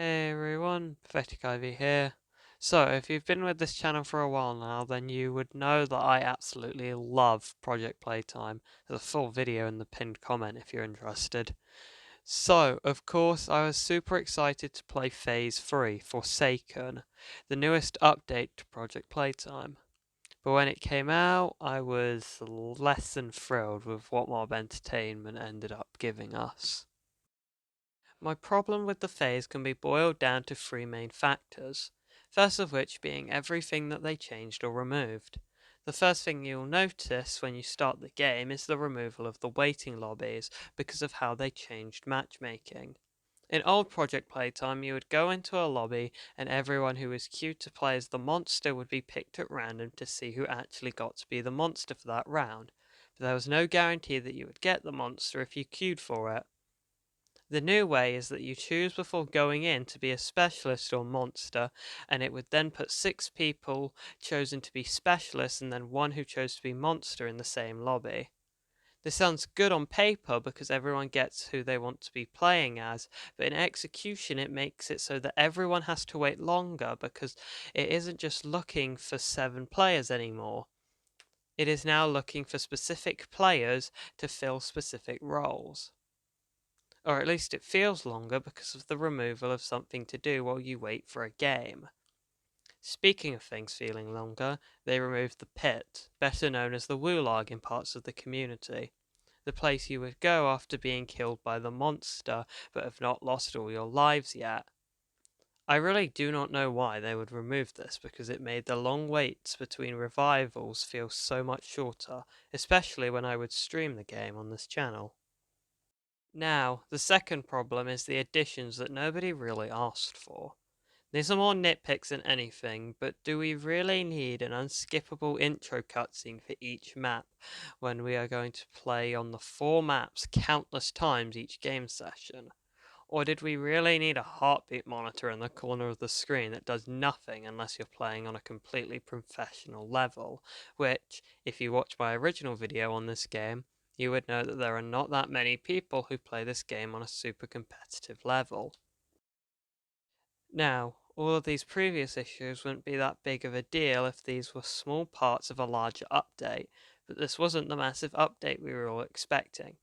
Hey everyone, Pathetic Ivy here. So, if you've been with this channel for a while now, then you would know that I absolutely love Project Playtime. There's a full video in the pinned comment if you're interested. So, of course, I was super excited to play Phase 3, Forsaken, the newest update to Project Playtime. But when it came out, I was less than thrilled with what Mob Entertainment ended up giving us. My problem with the phase can be boiled down to three main factors, first of which being everything that they changed or removed. The first thing you'll notice when you start the game is the removal of the waiting lobbies because of how they changed matchmaking. In old Project Playtime, you would go into a lobby and everyone who was queued to play as the monster would be picked at random to see who actually got to be the monster for that round, but there was no guarantee that you would get the monster if you queued for it. The new way is that you choose before going in to be a specialist or monster, and it would then put 6 people chosen to be specialists and then one who chose to be monster in the same lobby. This sounds good on paper because everyone gets who they want to be playing as, but in execution it makes it so that everyone has to wait longer because it isn't just looking for 7 players anymore. It is now looking for specific players to fill specific roles. Or at least it feels longer because of the removal of something to do while you wait for a game. Speaking of things feeling longer, they removed the pit, better known as the Wulag in parts of the community, the place you would go after being killed by the monster but have not lost all your lives yet. I really do not know why they would remove this because it made the long waits between revivals feel so much shorter, especially when I would stream the game on this channel. Now, the second problem is the additions that nobody really asked for. These are more nitpicks than anything, but do we really need an unskippable intro cutscene for each map when we are going to play on the 4 maps countless times each game session? Or did we really need a heartbeat monitor in the corner of the screen that does nothing unless you're playing on a completely professional level, which, if you watch my original video on this game, you would know that there are not that many people who play this game on a super competitive level. Now, all of these previous issues wouldn't be that big of a deal if these were small parts of a larger update, but this wasn't the massive update we were all expecting.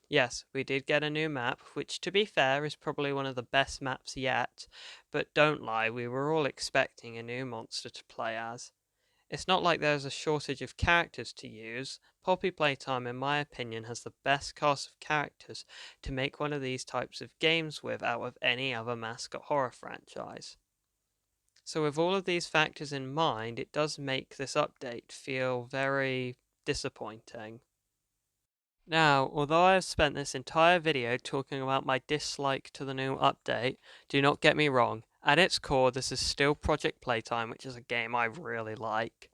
Yes, we did get a new map, which to be fair is probably one of the best maps yet, but don't lie, we were all expecting a new monster to play as. It's not like there's a shortage of characters to use. Poppy Playtime, in my opinion, has the best cast of characters to make one of these types of games with out of any other mascot horror franchise. So with all of these factors in mind, it does make this update feel very disappointing. Now, although I have spent this entire video talking about my dislike to the new update, do not get me wrong, at its core this is still Project Playtime, which is a game I really like.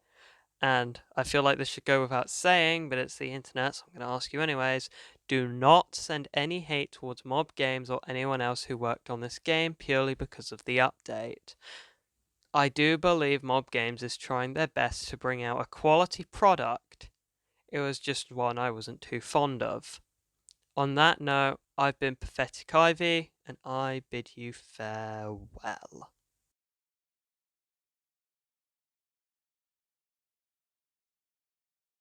And I feel like this should go without saying, but it's the internet, so I'm going to ask you anyways. Do not send any hate towards Mob Games or anyone else who worked on this game purely because of the update. I do believe Mob Games is trying their best to bring out a quality product. It was just one I wasn't too fond of. On that note, I've been Pathetic Ivy, and I bid you farewell.